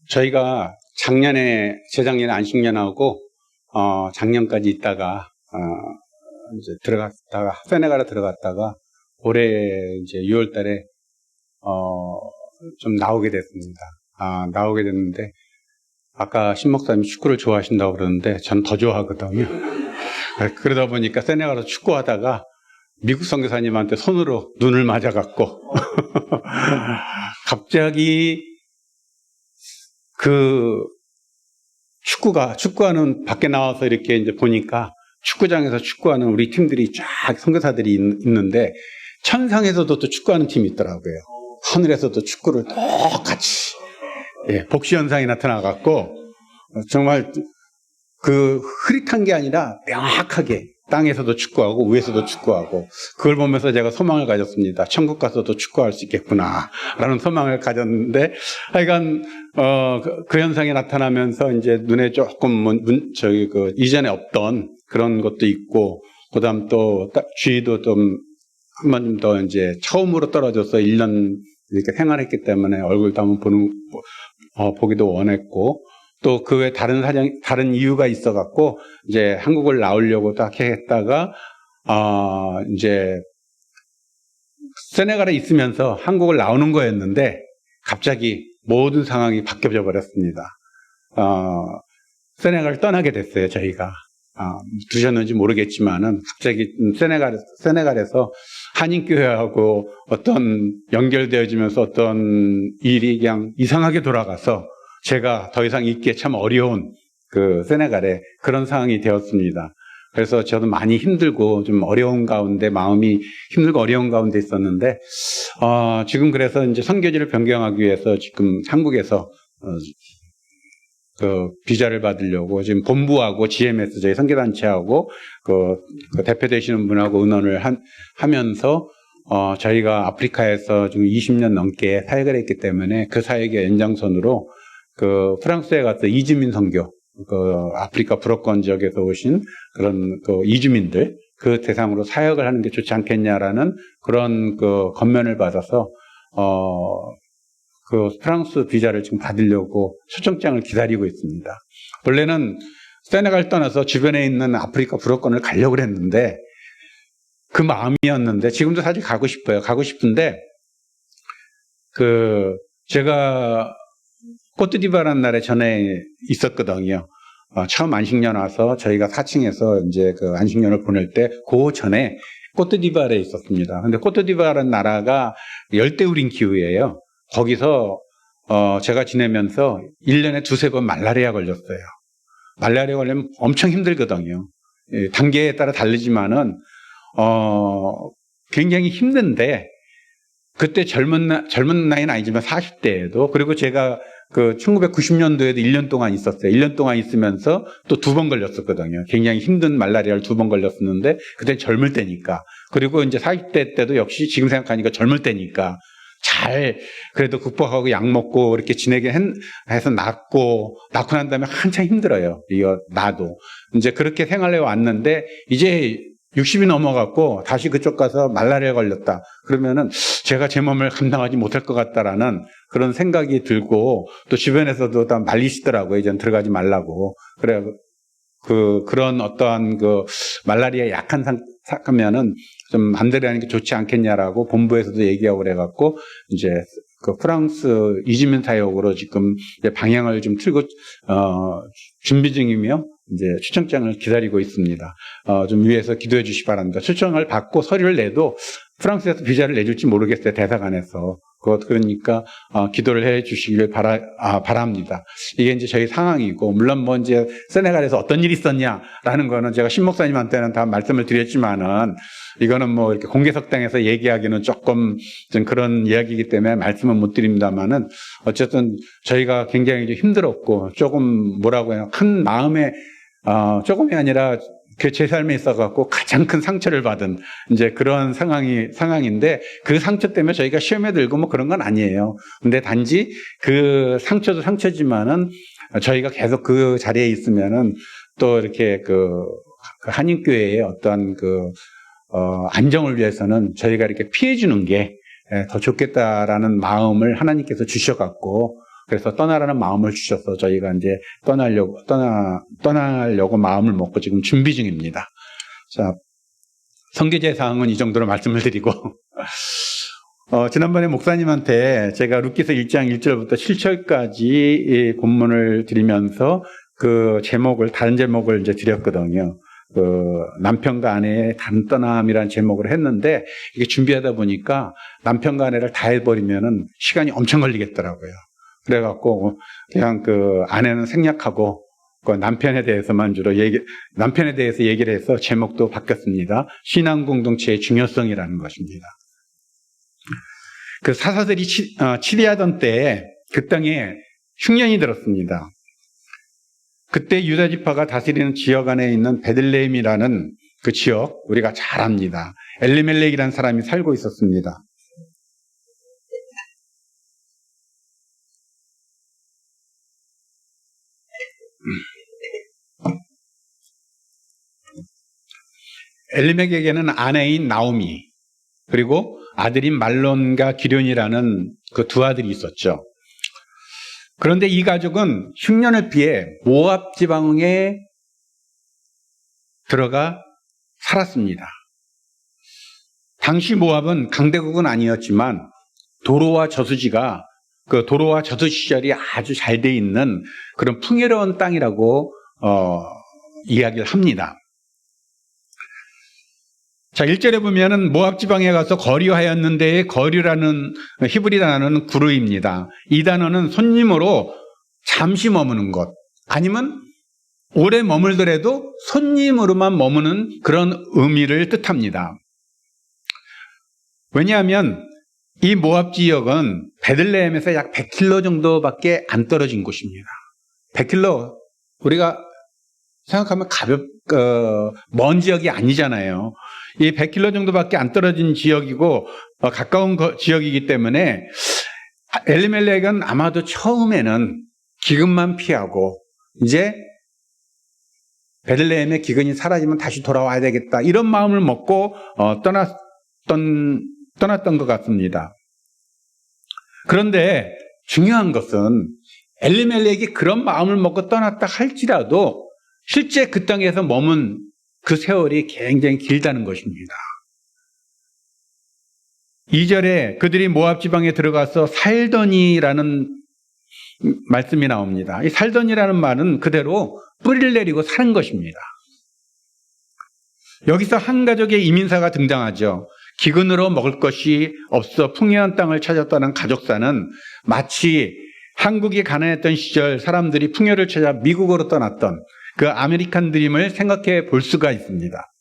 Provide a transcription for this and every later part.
저희가 재작년에 안식년하고, 작년까지 있다가, 이제 세네갈에 들어갔다가, 올해 이제 6월 달에, 좀 나오게 됐습니다. 나오게 됐는데, 아까 신 목사님 축구를 좋아하신다고 그러는데, 전 더 좋아하거든요. 그러다 보니까 세네갈에서 축구하다가, 미국 선교사님한테 손으로 눈을 맞아갖고, 갑자기 축구하는 밖에 나와서 이렇게 이제 보니까 축구장에서 축구하는 우리 팀들이 쫙 선교사들이 있는데 천상에서도 또 축구하는 팀이 있더라고요. 하늘에서도 축구를 똑같이 복시 현상이 나타나갖고 정말 흐릿한 게 아니라 명확하게 땅에서도 축구하고 위에서도 축구하고 그걸 보면서 제가 소망을 가졌습니다. 천국 가서도 축구할 수 있겠구나 라는 소망을 가졌는데 하여간 그 현상이 나타나면서 이제 눈에 조금 이전에 없던 그런 것도 있고 그다음 또 주의도 좀 한 번 좀 더 이제 처음으로 떨어져서 1년 이렇게 생활했기 때문에 얼굴도 한번 보기도 원했고 또 그 외에 다른 이유가 있어갖고, 이제 한국을 나오려고 딱 했다가, 이제, 세네갈에 있으면서 한국을 나오는 거였는데, 갑자기 모든 상황이 바뀌어져 버렸습니다. 세네갈을 떠나게 됐어요, 저희가. 두셨는지 모르겠지만은, 갑자기 세네갈에서 한인교회하고 어떤 연결되어지면서 어떤 일이 그냥 이상하게 돌아가서, 제가 더 이상 있기에 참 어려운 세네갈에 그런 상황이 되었습니다. 그래서 저도 많이 힘들고 좀 어려운 가운데 마음이 힘들고 어려운 가운데 있었는데 지금 그래서 이제 선교지를 변경하기 위해서 지금 한국에서 비자를 받으려고 지금 본부하고 GMS 저희 선교단체하고 그 대표 되시는 분하고 의논을 하면서 저희가 아프리카에서 지금 20년 넘게 사역을 했기 때문에 그 사역의 연장선으로 프랑스에 가서 이주민 선교, 아프리카 불어권 지역에서 오신 그런 이주민들, 그 대상으로 사역을 하는 게 좋지 않겠냐라는 그런 건면을 받아서, 프랑스 비자를 지금 받으려고 초청장을 기다리고 있습니다. 원래는 세네갈 떠나서 주변에 있는 아프리카 불어권을 가려고 했는데, 그 마음이었는데, 지금도 사실 가고 싶어요. 가고 싶은데, 제가 코트디부아라는 나라에 전에 있었거든요. 처음 안식년 와서 저희가 4층에서 이제 안식년을 보낼 때, 그 전에 코트디부아에 있었습니다. 근데 코트디부아라는 나라가 열대우림 기후예요. 거기서, 제가 지내면서 1년에 2-3번 말라리아 걸렸어요. 말라리아 걸리면 엄청 힘들거든요. 단계에 따라 다르지만은, 굉장히 힘든데, 그때 젊은 나이는 아니지만 40대에도, 그리고 제가 1990년도에도 1년 동안 있었어요. 1년 동안 있으면서 또 2번 걸렸었거든요. 굉장히 힘든 말라리아를 2번 걸렸었는데, 그때 젊을 때니까. 그리고 이제 40대 때도 역시 지금 생각하니까 젊을 때니까 그래도 극복하고 약 먹고 이렇게 지내게 해서 낳고 난 다음에 한참 힘들어요. 나도. 이제 그렇게 생활해 왔는데, 이제 60이 넘어갔고 다시 그쪽 가서 말라리아에 걸렸다. 그러면은 제가 제 몸을 감당하지 못할 것 같다라는 그런 생각이 들고 또 주변에서도 다 말리시더라고요. 이제는 들어가지 말라고. 그래 그런 어떠한 말라리아에 약한 상하면은 좀 맘대로 하는 게 좋지 않겠냐라고 본부에서도 얘기하고 그래갖고 이제 프랑스 이주민 사역으로 지금 이제 방향을 좀 틀고 준비 중이며 이제 초청장을 기다리고 있습니다. 좀 위에서 기도해 주시기 바랍니다. 초청을 받고 서류를 내도 프랑스에서 비자를 내줄지 모르겠어요. 대사관에서. 그러니까 기도를 해 주시길 바랍니다. 이게 이제 저희 상황이고, 물론 뭐 이제 세네갈에서 어떤 일이 있었냐라는 거는 제가 신 목사님한테는 다 말씀을 드렸지만은, 이거는 뭐 이렇게 공개석당에서 얘기하기는 조금 좀 그런 이야기이기 때문에 말씀은 못 드립니다만은, 어쨌든 저희가 굉장히 좀 힘들었고, 조금 뭐라고 해요. 큰 마음에, 조금이 아니라 제 삶에 있어갖고 가장 큰 상처를 받은 이제 그런 상황인데, 그 상처 때문에 저희가 시험에 들고 뭐 그런 건 아니에요. 근데 단지 그 상처도 상처지만은 저희가 계속 그 자리에 있으면은 또 이렇게 한인교회의 어떤 안정을 위해서는 저희가 이렇게 피해주는 게 더 좋겠다라는 마음을 하나님께서 주셔갖고, 그래서 떠나라는 마음을 주셔서 저희가 이제 떠나려고 마음을 먹고 지금 준비 중입니다. 자, 성계제 사항은 이 정도로 말씀을 드리고, 지난번에 목사님한테 제가 룻기서 1장 1절부터 7절까지 본문을 드리면서 그 제목을, 다른 제목을 이제 드렸거든요. 그 남편과 아내의 단떠남이라는 제목으로 했는데, 이게 준비하다 보니까 남편과 아내를 다 해버리면은 시간이 엄청 걸리겠더라고요. 그래갖고 그냥 그 아내는 생략하고 그 남편에 대해서만 남편에 대해서 얘기를 해서 제목도 바뀌었습니다. 신앙 공동체의 중요성이라는 것입니다. 그 사사들이 치리하던 때에 그 땅에 흉년이 들었습니다. 그때 유다 지파가 다스리는 지역 안에 있는 베들레헴이라는 그 지역, 우리가 잘 압니다. 엘리멜렉이라는 사람이 살고 있었습니다. 엘리멜렉에게는 아내인 나오미, 그리고 아들인 말론과 기련이라는 그 두 아들이 있었죠. 그런데 이 가족은 흉년을 피해 모압 지방에 들어가 살았습니다. 당시 모압은 강대국은 아니었지만 도로와 저수 시절이 아주 잘 돼 있는 그런 풍요로운 땅이라고 이야기를 합니다. 자, 1절에 보면은 모압 지방에 가서 거류하였는데, 거류라는 히브리 단어는 구르입니다. 이 단어는 손님으로 잠시 머무는 것, 아니면 오래 머물더라도 손님으로만 머무는 그런 의미를 뜻합니다. 왜냐하면 이 모압 지역은 베들레헴에서 약 100km 정도밖에 안 떨어진 곳입니다. 100km, 우리가 생각하면 먼 지역이 아니잖아요. 이 100km 정도밖에 안 떨어진 지역이고 가까운 지역이기 때문에 엘리멜렉은 아마도 처음에는 기근만 피하고 이제 베들레헴의 기근이 사라지면 다시 돌아와야 되겠다, 이런 마음을 먹고 떠났던 것 같습니다. 그런데 중요한 것은 엘리멜렉이 그런 마음을 먹고 떠났다 할지라도 실제 그 땅에서 머문 그 세월이 굉장히 길다는 것입니다. 2절에 그들이 모압 지방에 들어가서 살더니라는 말씀이 나옵니다. 이 살더니라는 말은 그대로 뿌리를 내리고 사는 것입니다. 여기서 한 가족의 이민사가 등장하죠. 기근으로 먹을 것이 없어 풍요한 땅을 찾았다는 가족사는 마치 한국이 가난했던 시절 사람들이 풍요를 찾아 미국으로 떠났던 그 아메리칸 드림을 생각해 볼 수가 있습니다.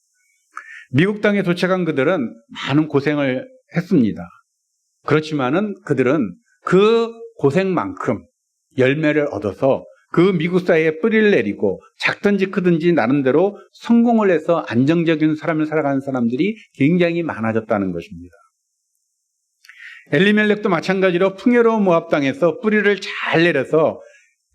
미국 땅에 도착한 그들은 많은 고생을 했습니다. 그렇지만은 그들은 그 고생만큼 열매를 얻어서 그 미국 사회에 뿌리를 내리고 작든지 크든지 나름대로 성공을 해서 안정적인 삶을 살아가는 사람들이 굉장히 많아졌다는 것입니다. 엘리멜렉도 마찬가지로 풍요로운 모압 땅에서 뿌리를 잘 내려서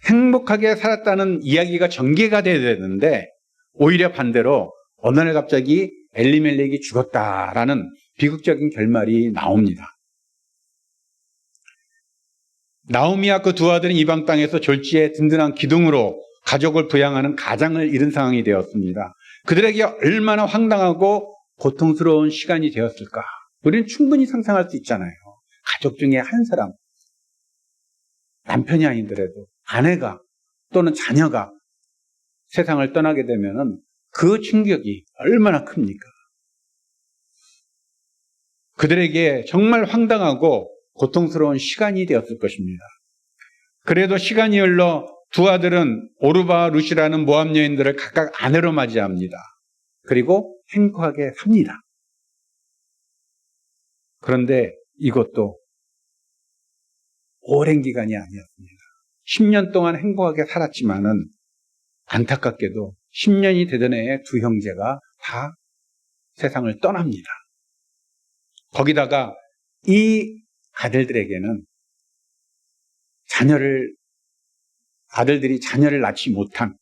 행복하게 살았다는 이야기가 전개가 돼야 되는데, 오히려 반대로 어느 날 갑자기 엘리멜렉이 죽었다라는 비극적인 결말이 나옵니다. 나오미와 그 두 아들은 이방 땅에서 졸지에 든든한 기둥으로 가족을 부양하는 가장을 잃은 상황이 되었습니다. 그들에게 얼마나 황당하고 고통스러운 시간이 되었을까? 우리는 충분히 상상할 수 있잖아요. 가족 중에 한 사람, 남편이 아니더라도 아내가 또는 자녀가 세상을 떠나게 되면은 그 충격이 얼마나 큽니까? 그들에게 정말 황당하고 고통스러운 시간이 되었을 것입니다. 그래도 시간이 흘러 두 아들은 오르바와 룻이라는 모압 여인들을 각각 아내로 맞이합니다. 그리고 행복하게 삽니다. 그런데 이것도 오랜 기간이 아니었습니다. 10년 동안 행복하게 살았지만은 안타깝게도 10년이 되던 해에 두 형제가 다 세상을 떠납니다. 거기다가 이 아들들에게는 아들들이 자녀를 낳지 못한,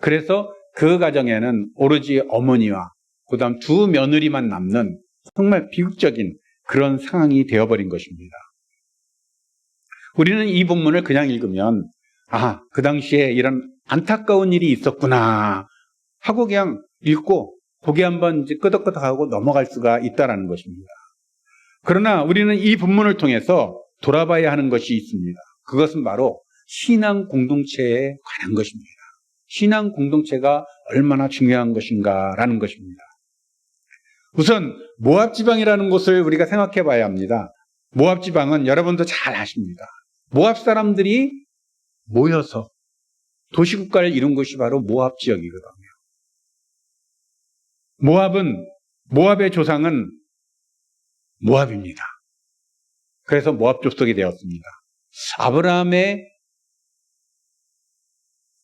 그래서 그 가정에는 오로지 어머니와 그다음 두 며느리만 남는 정말 비극적인 그런 상황이 되어버린 것입니다. 우리는 이 본문을 그냥 읽으면 그 당시에 이런 안타까운 일이 있었구나 하고 그냥 읽고 고개 한번 이제 끄덕끄덕하고 넘어갈 수가 있다는 것입니다. 그러나 우리는 이 본문을 통해서 돌아봐야 하는 것이 있습니다. 그것은 바로 신앙 공동체에 관한 것입니다. 신앙 공동체가 얼마나 중요한 것인가라는 것입니다. 우선 모압 지방이라는 곳을 우리가 생각해 봐야 합니다. 모압 지방은 여러분도 잘 아십니다. 모압 사람들이 모여서 도시국가를 이룬 곳이 바로 모압 지역이거든요. 모압의 조상은 모압입니다. 그래서 모압 족속이 되었습니다. 아브라함의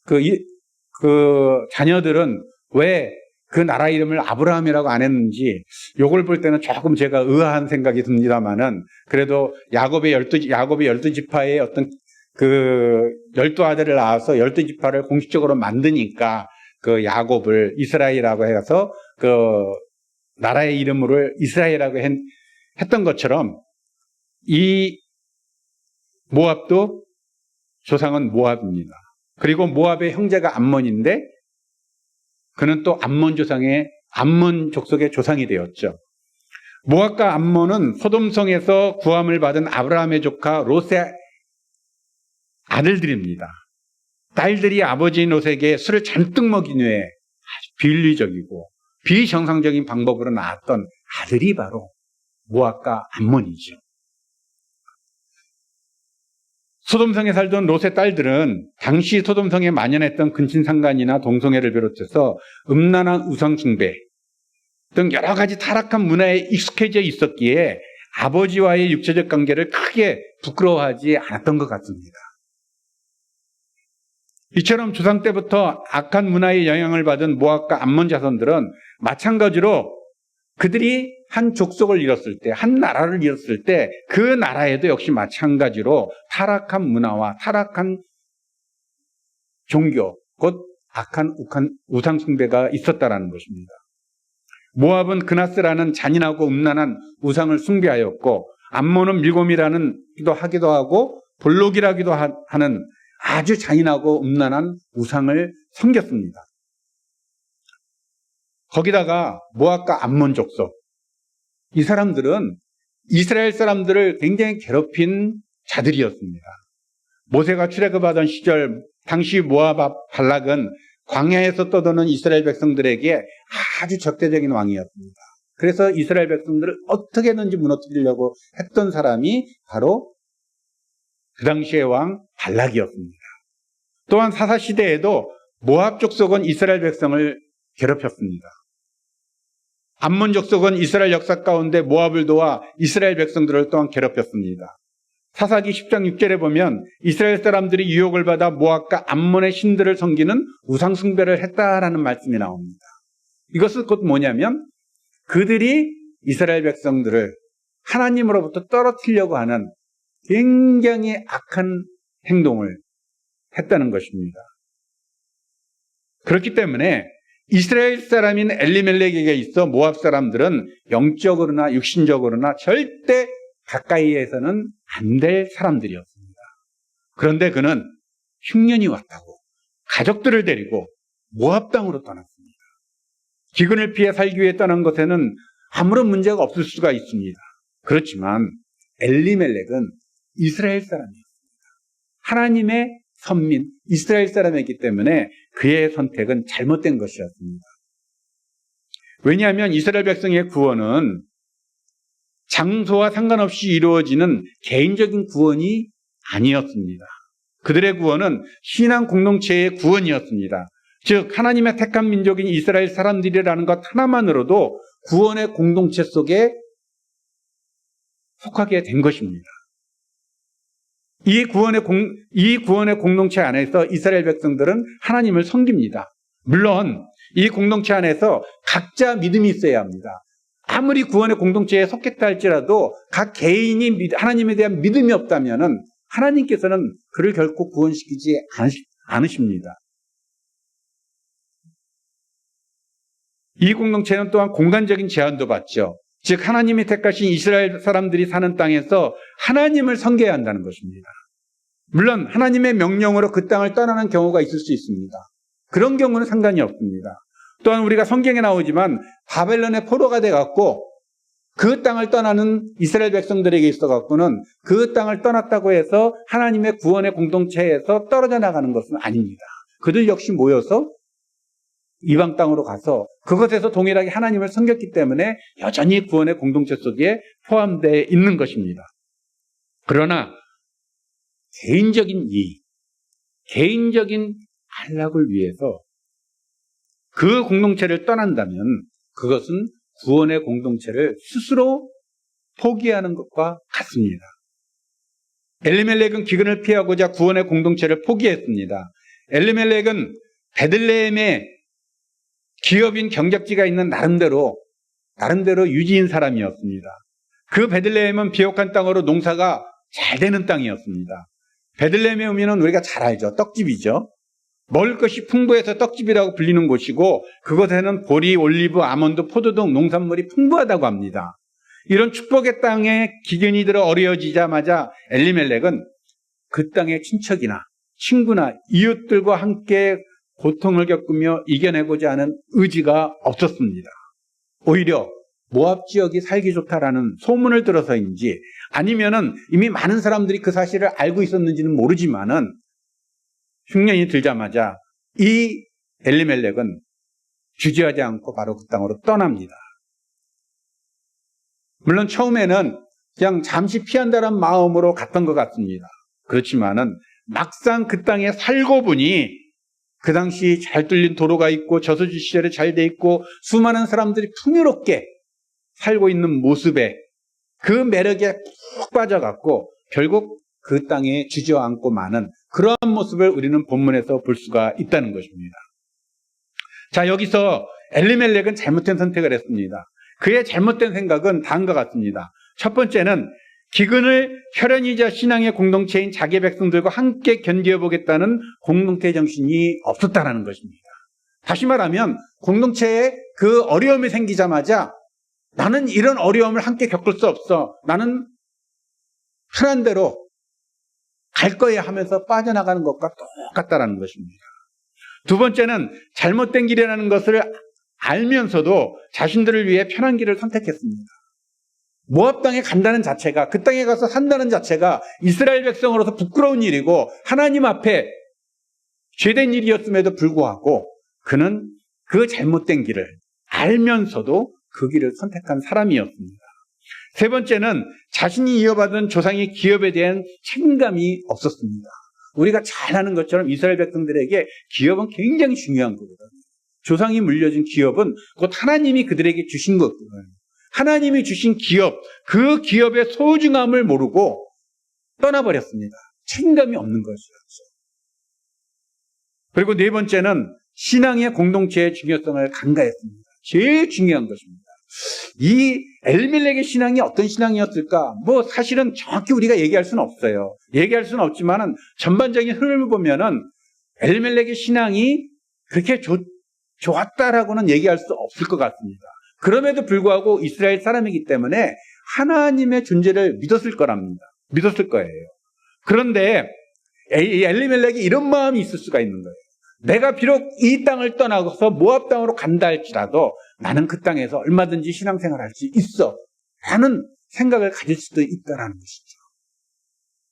그 자녀들은 왜 그 나라 이름을 아브라함이라고 안 했는지 요걸 볼 때는 조금 제가 의아한 생각이 듭니다만은 그래도 야곱의 12지파의 어떤 그 12아들을 낳아서 12지파를 공식적으로 만드니까 그 야곱을 이스라엘이라고 해서 그 나라의 이름을 이스라엘이라고 했던 것처럼 이 모압도 조상은 모압입니다. 그리고 모압의 형제가 암몬인데 그는 또 암몬 족속의 조상이 되었죠. 모압과 암몬은 소돔성에서 구함을 받은 아브라함의 조카 롯의 아들들입니다. 딸들이 아버지인 롯에게 술을 잔뜩 먹인 후에 아주 비윤리적이고 비정상적인 방법으로 낳았던 아들이 바로 모압과 암몬이죠. 소돔성에 살던 롯의 딸들은 당시 소돔성에 만연했던 근친상간이나 동성애를 비롯해서 음란한 우상숭배 등 여러 가지 타락한 문화에 익숙해져 있었기에 아버지와의 육체적 관계를 크게 부끄러워하지 않았던 것 같습니다. 이처럼 조상 때부터 악한 문화의 영향을 받은 모압과 암몬 자손들은 마찬가지로 그들이 한 족속을 잃었을 때, 한 나라를 잃었을 때 그 나라에도 역시 마찬가지로 타락한 문화와 타락한 종교, 곧 악한 우상 숭배가 있었다라는 것입니다. 모압은 그나스라는 잔인하고 음란한 우상을 숭배하였고 암몬은 밀곰이라기도 하기도 하고 볼록이라기도 하는 아주 잔인하고 음란한 우상을 섬겼습니다. 거기다가 모압과 암몬 족속, 이 사람들은 이스라엘 사람들을 굉장히 괴롭힌 자들이었습니다. 모세가 출애굽하던 시절 당시 모압 발락은 광야에서 떠도는 이스라엘 백성들에게 아주 적대적인 왕이었습니다. 그래서 이스라엘 백성들을 어떻게든지 무너뜨리려고 했던 사람이 바로 그 당시의 왕 발락이었습니다. 또한 사사시대에도 모압 족속은 이스라엘 백성을 괴롭혔습니다. 암몬 족속은 이스라엘 역사 가운데 모압을 도와 이스라엘 백성들을 또한 괴롭혔습니다. 사사기 10장 6절에 보면 이스라엘 사람들이 유혹을 받아 모압과 암몬의 신들을 섬기는 우상 숭배를 했다라는 말씀이 나옵니다. 이것은 곧 뭐냐면 그들이 이스라엘 백성들을 하나님으로부터 떨어뜨리려고 하는 굉장히 악한 행동을 했다는 것입니다. 그렇기 때문에 이스라엘 사람인 엘리멜렉에게 있어 모압 사람들은 영적으로나 육신적으로나 절대 가까이에서는 안 될 사람들이었습니다. 그런데 그는 흉년이 왔다고 가족들을 데리고 모압 땅으로 떠났습니다. 기근을 피해 살기 위해 떠난 것에는 아무런 문제가 없을 수가 있습니다. 그렇지만 엘리멜렉은 이스라엘 사람이었습니다. 하나님의 선민, 이스라엘 사람이었기 때문에 그의 선택은 잘못된 것이었습니다. 왜냐하면 이스라엘 백성의 구원은 장소와 상관없이 이루어지는 개인적인 구원이 아니었습니다. 그들의 구원은 신앙 공동체의 구원이었습니다. 즉 하나님의 택한 민족인 이스라엘 사람들이라는 것 하나만으로도 구원의 공동체 속에 속하게 된 것입니다. 이 구원의 공동체 안에서 이스라엘 백성들은 하나님을 섬깁니다. 물론 이 공동체 안에서 각자 믿음이 있어야 합니다. 아무리 구원의 공동체에 속했다 할지라도 각 개인이 하나님에 대한 믿음이 없다면 하나님께서는 그를 결코 구원시키지 않으십니다. 이 공동체는 또한 공간적인 제한도 받죠. 즉 하나님이 택하신 이스라엘 사람들이 사는 땅에서 하나님을 섬겨야 한다는 것입니다. 물론 하나님의 명령으로 그 땅을 떠나는 경우가 있을 수 있습니다. 그런 경우는 상관이 없습니다. 또한 우리가 성경에 나오지만 바벨론의 포로가 돼갖고 그 땅을 떠나는 이스라엘 백성들에게 있어갖고는 그 땅을 떠났다고 해서 하나님의 구원의 공동체에서 떨어져 나가는 것은 아닙니다. 그들 역시 모여서 이방 땅으로 가서 그것에서 동일하게 하나님을 섬겼기 때문에 여전히 구원의 공동체 속에 포함되어 있는 것입니다. 그러나 개인적인 이익, 개인적인 안락을 위해서 그 공동체를 떠난다면 그것은 구원의 공동체를 스스로 포기하는 것과 같습니다. 엘리멜렉은 기근을 피하고자 구원의 공동체를 포기했습니다. 엘리멜렉은 베들레헴에 기업인 경작지가 있는 나름대로 유지인 사람이었습니다. 그 베들레헴은 비옥한 땅으로 농사가 잘 되는 땅이었습니다. 베들레헴의 의미는 우리가 잘 알죠. 떡집이죠. 먹을 것이 풍부해서 떡집이라고 불리는 곳이고 그곳에는 보리, 올리브, 아몬드, 포도 등 농산물이 풍부하다고 합니다. 이런 축복의 땅에 기근이 들어 어려워지자마자 엘리멜렉은 그 땅의 친척이나 친구나 이웃들과 함께 고통을 겪으며 이겨내고자 하는 의지가 없었습니다. 오히려 모압 지역이 살기 좋다라는 소문을 들어서인지 아니면은 이미 많은 사람들이 그 사실을 알고 있었는지는 모르지만은 흉년이 들자마자 이 엘리멜렉은 주저하지 않고 바로 그 땅으로 떠납니다. 물론 처음에는 그냥 잠시 피한다는 마음으로 갔던 것 같습니다. 그렇지만은 막상 그 땅에 살고 보니 그 당시 잘 뚫린 도로가 있고 저수지 시설이 잘 돼 있고 수많은 사람들이 풍요롭게 살고 있는 모습에 그 매력에 푹 빠져갖고 결국 그 땅에 주저앉고 마는 그러한 모습을 우리는 본문에서 볼 수가 있다는 것입니다. 자, 여기서 엘리멜렉은 잘못된 선택을 했습니다. 그의 잘못된 생각은 다음과 같습니다. 첫 번째는 기근을 혈연이자 신앙의 공동체인 자기 백성들과 함께 견뎌보겠다는 공동체 정신이 없었다는 것입니다. 다시 말하면 공동체에 그 어려움이 생기자마자 나는 이런 어려움을 함께 겪을 수 없어. 나는 편한 대로 갈 거야 하면서 빠져나가는 것과 똑같다는 것입니다. 두 번째는 잘못된 길이라는 것을 알면서도 자신들을 위해 편한 길을 선택했습니다. 모압 땅에 간다는 자체가, 그 땅에 가서 산다는 자체가 이스라엘 백성으로서 부끄러운 일이고 하나님 앞에 죄된 일이었음에도 불구하고 그는 그 잘못된 길을 알면서도 그 길을 선택한 사람이었습니다. 세 번째는 자신이 이어받은 조상의 기업에 대한 책임감이 없었습니다. 우리가 잘 아는 것처럼 이스라엘 백성들에게 기업은 굉장히 중요한 거거든요. 조상이 물려준 기업은 곧 하나님이 그들에게 주신 거거든요. 하나님이 주신 기업, 그 기업의 소중함을 모르고 떠나버렸습니다. 책임감이 없는 것이었죠. 그리고 네 번째는 신앙의 공동체의 중요성을 간과했습니다. 제일 중요한 것입니다. 이 엘리멜렉의 신앙이 어떤 신앙이었을까? 사실은 정확히 우리가 얘기할 수는 없어요. 얘기할 수는 없지만은 전반적인 흐름을 보면은 엘리멜렉의 신앙이 그렇게 좋았다라고는 얘기할 수 없을 것 같습니다. 그럼에도 불구하고 이스라엘 사람이기 때문에 하나님의 존재를 믿었을 거랍니다. 믿었을 거예요. 그런데 엘리멜렉이 이런 마음이 있을 수가 있는 거예요. 내가 비록 이 땅을 떠나서 모압 땅으로 간다 할지라도 나는 그 땅에서 얼마든지 신앙생활 할 수 있어 라는 생각을 가질 수도 있다는 것이죠.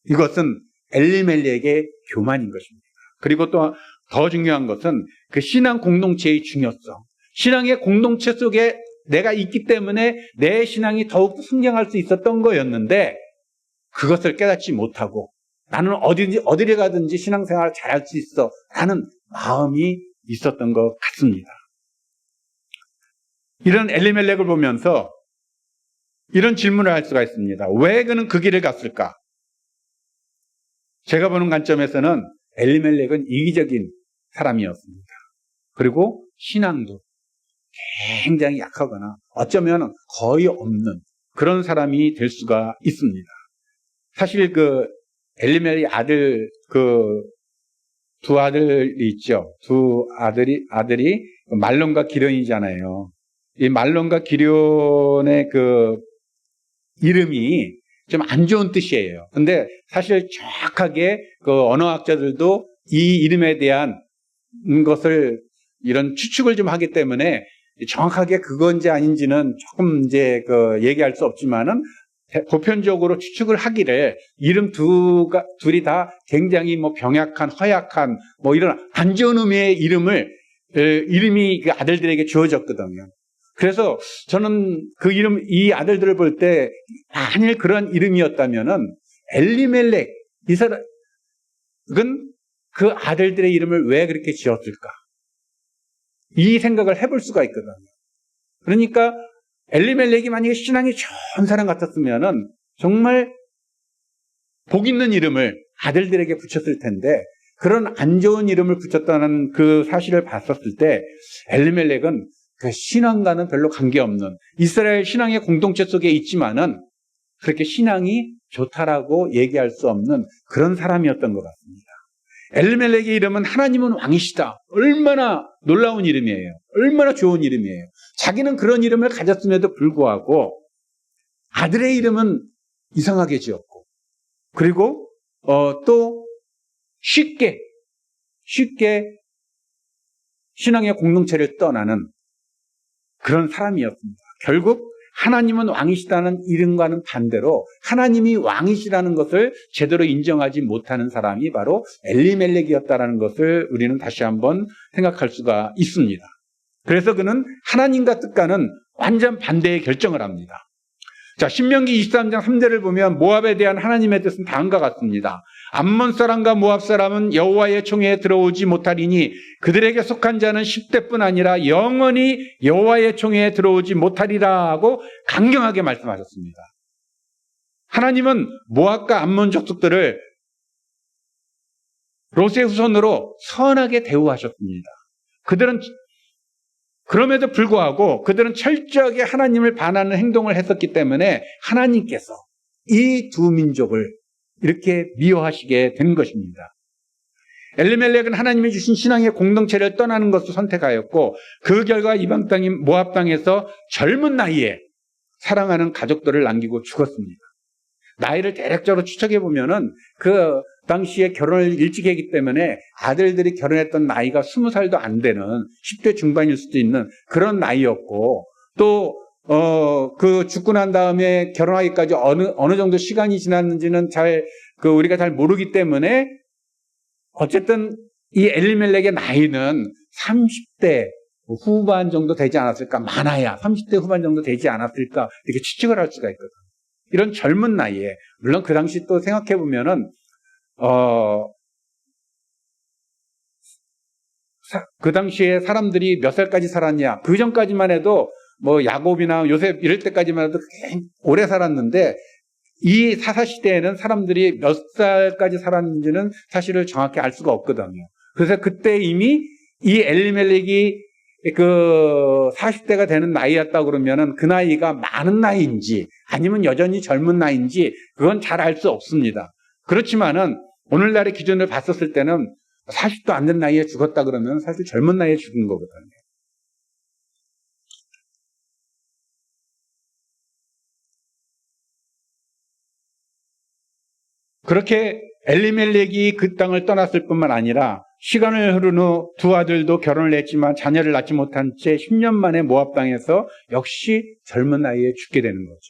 이것은 엘리멜렉의 교만인 것입니다. 그리고 또 더 중요한 것은 그 신앙 공동체의 중요성. 신앙의 공동체 속에 내가 있기 때문에 내 신앙이 더욱 성장할 수 있었던 거였는데 그것을 깨닫지 못하고 나는 어디를 가든지 신앙생활을 잘할 수 있어 라는 마음이 있었던 것 같습니다. 이런 엘리멜렉을 보면서 이런 질문을 할 수가 있습니다. 왜 그는 그 길을 갔을까? 제가 보는 관점에서는 엘리멜렉은 이기적인 사람이었습니다. 그리고 신앙도 굉장히 약하거나 어쩌면 거의 없는 그런 사람이 될 수가 있습니다. 사실 그 엘리멜렉의 아들 두 아들이 있죠. 두 아들이 말론과 기련이잖아요. 이 말론과 기련의 그 이름이 좀 안 좋은 뜻이에요. 근데 사실 정확하게 그 언어학자들도 이 이름에 대한 것을 이런 추측을 좀 하기 때문에 정확하게 그건지 아닌지는 조금 이제 얘기할 수 없지만은 보편적으로 추측을 하기를 이름 둘이 다 굉장히 뭐 병약한, 허약한 뭐 이런 안 좋은 의미의 이름이 그 아들들에게 주어졌거든요. 그래서 저는 이 아들들을 볼 때 만일 그런 이름이었다면은 엘리멜렉, 이 사람은 그 아들들의 이름을 왜 그렇게 지었을까? 이 생각을 해볼 수가 있거든요. 그러니까 엘리멜렉이 만약에 신앙이 좋은 사람 같았으면은 정말 복 있는 이름을 아들들에게 붙였을 텐데 그런 안 좋은 이름을 붙였다는 그 사실을 봤었을 때 엘리멜렉은 그 신앙과는 별로 관계없는 이스라엘 신앙의 공동체 속에 있지만은 그렇게 신앙이 좋다라고 얘기할 수 없는 그런 사람이었던 것 같습니다. 엘리멜렉의 이름은 하나님은 왕이시다. 얼마나 놀라운 이름이에요. 얼마나 좋은 이름이에요. 자기는 그런 이름을 가졌음에도 불구하고 아들의 이름은 이상하게 지었고 그리고 또 쉽게 신앙의 공동체를 떠나는 그런 사람이었습니다. 결국 하나님은 왕이시다는 이름과는 반대로 하나님이 왕이시라는 것을 제대로 인정하지 못하는 사람이 바로 엘리멜렉이었다는 것을 우리는 다시 한번 생각할 수가 있습니다. 그래서 그는 하나님과 뜻과는 완전 반대의 결정을 합니다. 자, 신명기 23장 3절을 보면 모압에 대한 하나님의 뜻은 다음과 같습니다. 암몬 사람과 모압 사람은 여호와의 총회에 들어오지 못하리니 그들에게 속한 자는 10대뿐 아니라 영원히 여호와의 총회에 들어오지 못하리라 하고 강경하게 말씀하셨습니다. 하나님은 모압과 암몬 족속들을 롯의 후손으로 선하게 대우하셨습니다. 그럼에도 불구하고 그들은 철저하게 하나님을 반하는 행동을 했었기 때문에 하나님께서 이 두 민족을 이렇게 미워하시게 된 것입니다. 엘리멜렉은 하나님이 주신 신앙의 공동체를 떠나는 것을 선택하였고 그 결과 이방 땅인 모압 땅에서 젊은 나이에 사랑하는 가족들을 남기고 죽었습니다. 나이를 대략적으로 추측해 보면은 그 당시에 결혼을 일찍 했기 때문에 아들들이 결혼했던 나이가 20살도 안 되는 10대 중반일 수도 있는 그런 나이였고 또 그 죽고 난 다음에 결혼하기까지 어느 정도 시간이 지났는지는 우리가 잘 모르기 때문에 어쨌든 이 엘리멜렉의 나이는 30대 후반 정도 되지 않았을까? 많아야 30대 후반 정도 되지 않았을까? 이렇게 추측을 할 수가 있거든요. 이런 젊은 나이에, 물론 그 당시 또 생각해보면은, 그 당시에 사람들이 몇 살까지 살았냐. 그 전까지만 해도 뭐 야곱이나 요셉 이럴 때까지만 해도 오래 살았는데 이 사사시대에는 사람들이 몇 살까지 살았는지는 사실을 정확히 알 수가 없거든요. 그래서 그때 이미 이 엘리멜렉이 그 40대가 되는 나이였다 그러면은 그 나이가 많은 나이인지 아니면 여전히 젊은 나이인지 그건 잘 알 수 없습니다. 그렇지만은 오늘날의 기준을 봤었을 때는 40도 안 된 나이에 죽었다 그러면 사실 젊은 나이에 죽은 거거든요. 그렇게 엘리멜렉이 그 땅을 떠났을 뿐만 아니라 시간을 흐른 후 두 아들도 결혼을 했지만 자녀를 낳지 못한 채 10년 만에 모압 땅에서 역시 젊은 나이에 죽게 되는 거죠.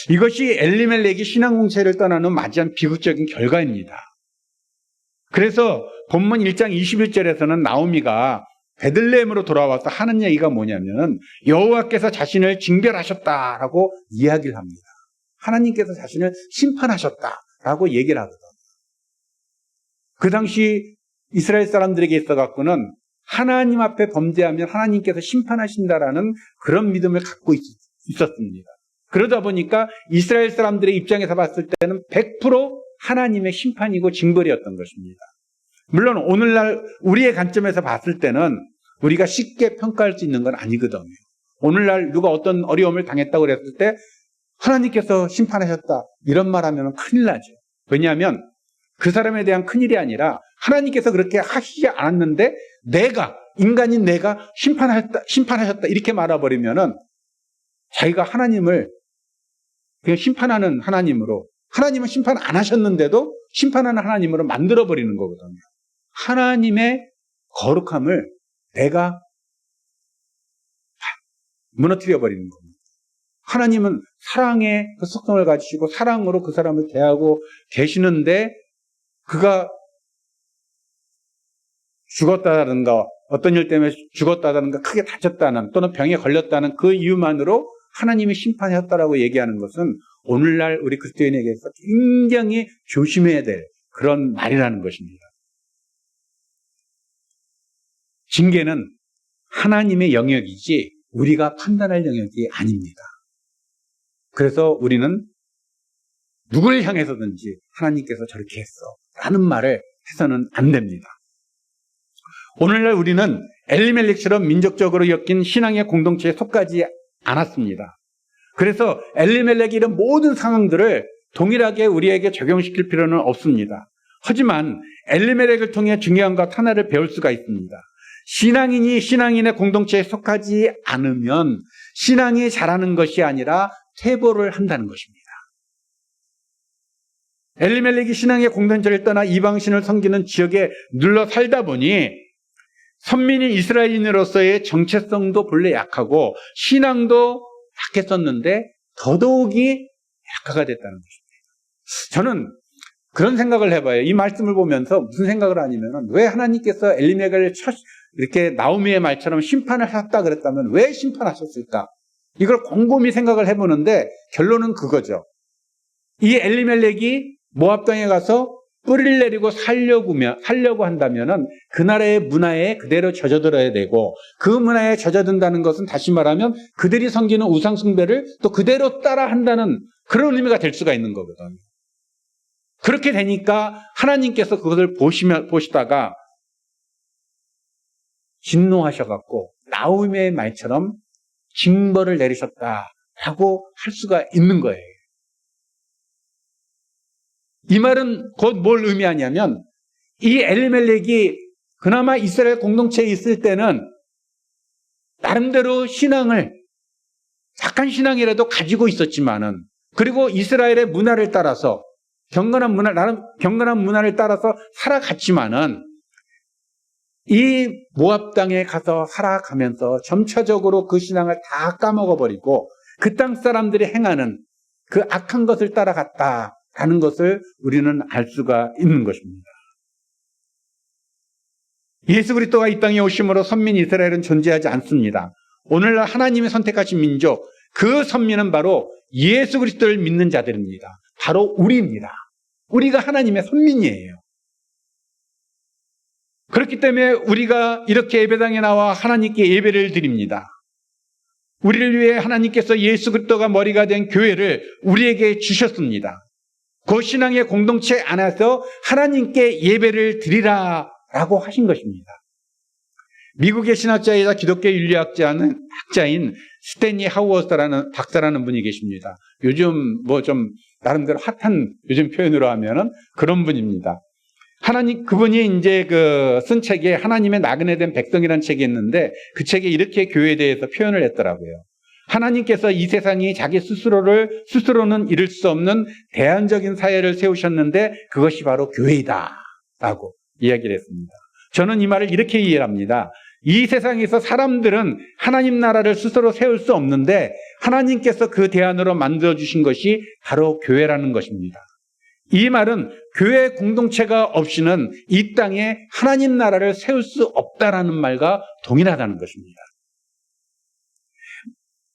이것이 엘리멜렉이 신앙 공체를 떠나는 마지막 비극적인 결과입니다. 그래서 본문 1장 21절에서는 나오미가 베들레헴으로 돌아와서 하는 얘기가 뭐냐면 여호와께서 자신을 징별하셨다라고 이야기를 합니다. 하나님께서 자신을 심판하셨다라고 얘기를 하거든요. 그 당시 이스라엘 사람들에게 있어갖고는 하나님 앞에 범죄하면 하나님께서 심판하신다라는 그런 믿음을 갖고 있었습니다. 그러다 보니까 이스라엘 사람들의 입장에서 봤을 때는 100% 하나님의 심판이고 징벌이었던 것입니다. 물론 오늘날 우리의 관점에서 봤을 때는 우리가 쉽게 평가할 수 있는 건 아니거든요. 오늘날 누가 어떤 어려움을 당했다고 그랬을 때 하나님께서 심판하셨다 이런 말하면 큰일 나죠. 왜냐하면 그 사람에 대한 큰일이 아니라 하나님께서 그렇게 하시지 않았는데 인간인 내가 심판하셨다 이렇게 말해버리면은 자기가 하나님을 그냥 심판하는 하나님으로, 하나님은 심판 안 하셨는데도 심판하는 하나님으로 만들어버리는 거거든요. 하나님의 거룩함을 내가 무너뜨려버리는 겁니다. 하나님은 사랑의 그 속성을 가지시고 사랑으로 그 사람을 대하고 계시는데, 그가 죽었다든가 어떤 일 때문에 죽었다든가 크게 다쳤다는 또는 병에 걸렸다는 그 이유만으로 하나님이 심판하셨다라고 얘기하는 것은 오늘날 우리 그리스도인에게서 굉장히 조심해야 될 그런 말이라는 것입니다. 징계는 하나님의 영역이지 우리가 판단할 영역이 아닙니다. 그래서 우리는 누구를 향해서든지 하나님께서 저렇게 했어 라는 말을 해서는 안 됩니다. 오늘날 우리는 엘리멜렉처럼 민족적으로 엮인 신앙의 공동체에 속하지 않았습니다. 그래서 엘리멜렉이 이런 모든 상황들을 동일하게 우리에게 적용시킬 필요는 없습니다. 하지만 엘리멜렉을 통해 중요한 것 하나를 배울 수가 있습니다. 신앙인이 신앙인의 공동체에 속하지 않으면 신앙이 자라는 것이 아니라 퇴보를 한다는 것입니다. 엘리멜렉이 신앙의 공동체를 떠나 이방신을 섬기는 지역에 눌러 살다 보니 선민인 이스라엘인으로서의 정체성도 본래 약하고 신앙도 약했었는데 더더욱이 약화가 됐다는 것입니다. 저는 그런 생각을 해봐요. 이 말씀을 보면서 무슨 생각을 하냐면, 왜 하나님께서 엘리멜렉을 이렇게 나오미의 말처럼 심판을 하셨다 그랬다면 왜 심판하셨을까? 이걸 곰곰이 생각을 해보는데 결론은 그거죠. 이 엘리멜렉이 모압 땅에 가서 뿌리를 내리고 살려고 한다면은 그 나라의 문화에 그대로 젖어들어야 되고, 그 문화에 젖어든다는 것은 다시 말하면 그들이 섬기는 우상 숭배를 또 그대로 따라 한다는 그런 의미가 될 수가 있는 거거든요. 그렇게 되니까 하나님께서 그것을 보시다가 진노하셔갖고 나오미의 말처럼 징벌을 내리셨다라고 할 수가 있는 거예요. 이 말은 곧 뭘 의미하냐면, 이 엘리멜렉이 그나마 이스라엘 공동체에 있을 때는 나름대로 신앙을, 약한 신앙이라도 가지고 있었지만은, 그리고 이스라엘의 문화를 따라서 경건한 문화를 따라서 살아갔지만은, 이 모압 땅에 가서 살아가면서 점차적으로 그 신앙을 다 까먹어버리고 그 땅 사람들이 행하는 그 악한 것을 따라갔다라는 것을 우리는 알 수가 있는 것입니다. 예수 그리스도가 이 땅에 오심으로 선민 이스라엘은 존재하지 않습니다. 오늘날 하나님이 선택하신 민족, 그 선민은 바로 예수 그리스도를 믿는 자들입니다. 바로 우리입니다. 우리가 하나님의 선민이에요. 그렇기 때문에 우리가 이렇게 예배당에 나와 하나님께 예배를 드립니다. 우리를 위해 하나님께서 예수 그리스도가 머리가 된 교회를 우리에게 주셨습니다. 그 신앙의 공동체 안에서 하나님께 예배를 드리라라고 하신 것입니다. 미국의 신학자이자 기독교 윤리학자인 스탠리 하우어스라는 박사라는 분이 계십니다. 요즘 좀 나름대로 핫한 요즘 표현으로 하면은 그런 분입니다. 그분이 이제 쓴 책에 하나님의 나그네 된 백성이라는 책이 있는데, 그 책에 이렇게 교회에 대해서 표현을 했더라고요. 하나님께서 이 세상이 자기 스스로는 이룰 수 없는 대안적인 사회를 세우셨는데 그것이 바로 교회이다라고 이야기를 했습니다. 저는 이 말을 이렇게 이해합니다. 이 세상에서 사람들은 하나님 나라를 스스로 세울 수 없는데 하나님께서 그 대안으로 만들어주신 것이 바로 교회라는 것입니다. 이 말은 교회 공동체가 없이는 이 땅에 하나님 나라를 세울 수 없다라는 말과 동일하다는 것입니다.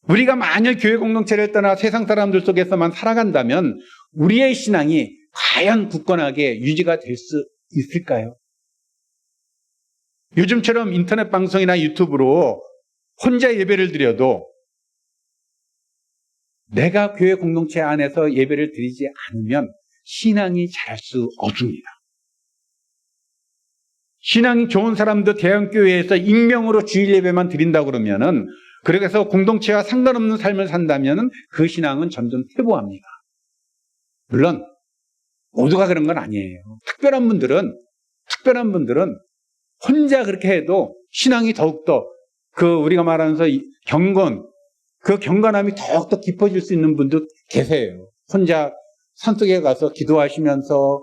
우리가 만일 교회 공동체를 떠나 세상 사람들 속에서만 살아간다면 우리의 신앙이 과연 굳건하게 유지가 될 수 있을까요? 요즘처럼 인터넷 방송이나 유튜브로 혼자 예배를 드려도 내가 교회 공동체 안에서 예배를 드리지 않으면 신앙이 자랄 수 없습니다. 신앙이 좋은 사람도 대형교회에서 익명으로 주일 예배만 드린다고 그러면은, 그래서 공동체와 상관없는 삶을 산다면은 그 신앙은 점점 퇴보합니다. 물론 모두가 그런 건 아니에요. 특별한 분들은 혼자 그렇게 해도 신앙이 더욱더 우리가 말하면서 경건, 그 경건함이 더욱더 깊어질 수 있는 분도 계세요. 혼자 산속에 가서 기도하면서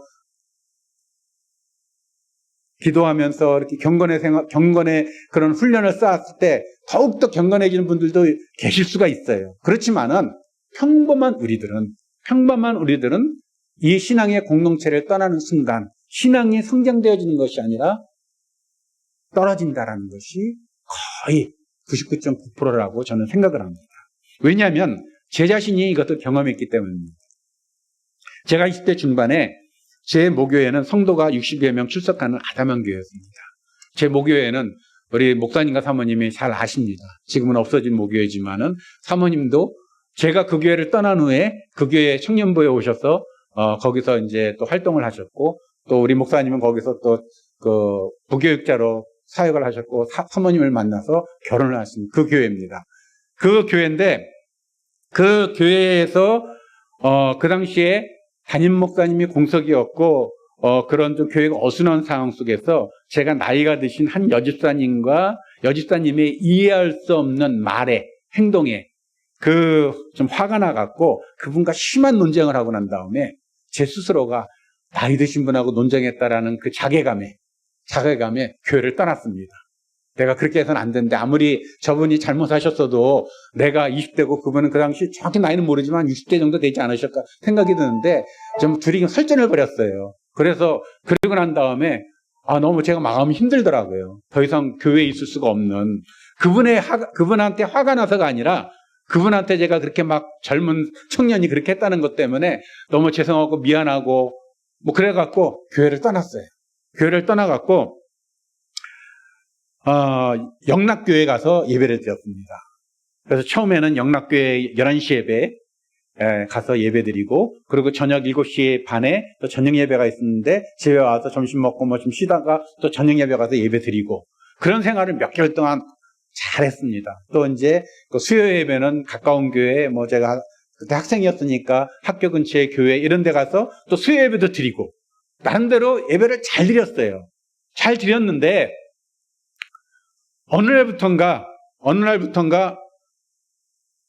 이렇게 경건의 그런 훈련을 쌓았을 때 더욱더 경건해지는 분들도 계실 수가 있어요. 그렇지만은 평범한 우리들은 이 신앙의 공동체를 떠나는 순간 신앙이 성장되어지는 것이 아니라 떨어진다라는 것이 거의 99.9%라고 저는 생각을 합니다. 왜냐하면 제 자신이 이것을 경험했기 때문입니다. 제가 20대 중반에 제 모교회는 성도가 60여 명 출석하는 아담한 교회였습니다. 제 모교회는 우리 목사님과 사모님이 잘 아십니다. 지금은 없어진 모교회지만은 사모님도 제가 그 교회를 떠난 후에 그 교회 청년부에 오셔서 거기서 이제 또 활동을 하셨고, 또 우리 목사님은 거기서 또 그 부교육자로 사역을 하셨고, 사모님을 만나서 결혼을 하신 그 교회입니다. 그 교회인데 그 교회에서 그 당시에 담임 목사님이 공석이었고 그런 좀 교회가 어수선한 상황 속에서 제가 나이가 드신 한 여집사님의 이해할 수 없는 말에 행동에 좀 화가 나갖고 그분과 심한 논쟁을 하고 난 다음에 제 스스로가 나이 드신 분하고 논쟁했다라는 그 자괴감에 교회를 떠났습니다. 내가 그렇게 해서는 안 되는데, 아무리 저분이 잘못하셨어도 내가 20대고 그분은 그 당시 정확히 나이는 모르지만 60대 정도 되지 않으실까 생각이 드는데 좀 둘이 설전을 벌였어요. 그래서 그러고 난 다음에 너무 제가 마음이 힘들더라고요. 더 이상 교회에 있을 수가 없는, 그분한테 화가 나서가 아니라 그분한테 제가 그렇게 막 젊은 청년이 그렇게 했다는 것 때문에 너무 죄송하고 미안하고 뭐 그래갖고 교회를 떠났어요. 교회를 떠나갖고 영락교회 가서 예배를 드렸습니다. 그래서 처음에는 영락교회 11시 예배 가서 예배 드리고, 그리고 저녁 7시 반에 또 저녁 예배가 있었는데 집에 와서 점심 먹고 뭐 좀 쉬다가 또 저녁 예배 가서 예배 드리고, 그런 생활을 몇 개월 동안 잘했습니다. 또 이제 그 수요 예배는 가까운 교회, 뭐 제가 그때 학생이었으니까 학교 근처의 교회 이런 데 가서 또 수요 예배도 드리고, 나름대로 예배를 잘 드렸어요. 잘 드렸는데 어느 날부턴가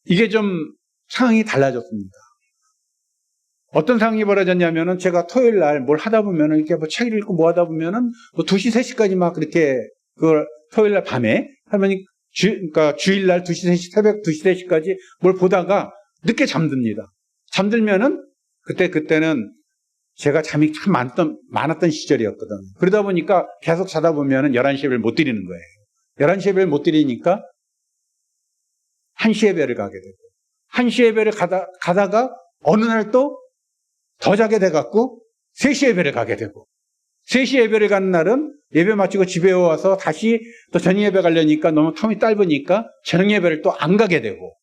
이게 좀 상황이 달라졌습니다. 어떤 상황이 벌어졌냐면은 제가 토요일 날 뭘 하다 보면은 이렇게 뭐 책을 읽고 뭐 하다 보면은 뭐 2시, 3시까지 막 그렇게 그걸 토요일 날 밤에 할머니 그러니까 주일 날 2시, 3시, 새벽 2시, 3시까지 뭘 보다가 늦게 잠듭니다. 잠들면은 그때는 제가 잠이 참 많았던 시절이었거든요. 그러다 보니까 계속 자다 보면은 11시 예배를 못 드리는 거예요. 11시 예배를 못 드리니까 1시 예배를 가게 되고, 1시 예배를 가다가 어느 날 또 더 자게 돼갖고 3시 예배를 가게 되고, 3시 예배를 가는 날은 예배 마치고 집에 와서 다시 또 저녁 예배 가려니까 너무 텀이 짧으니까 저녁 예배를 또 안 가게 되고,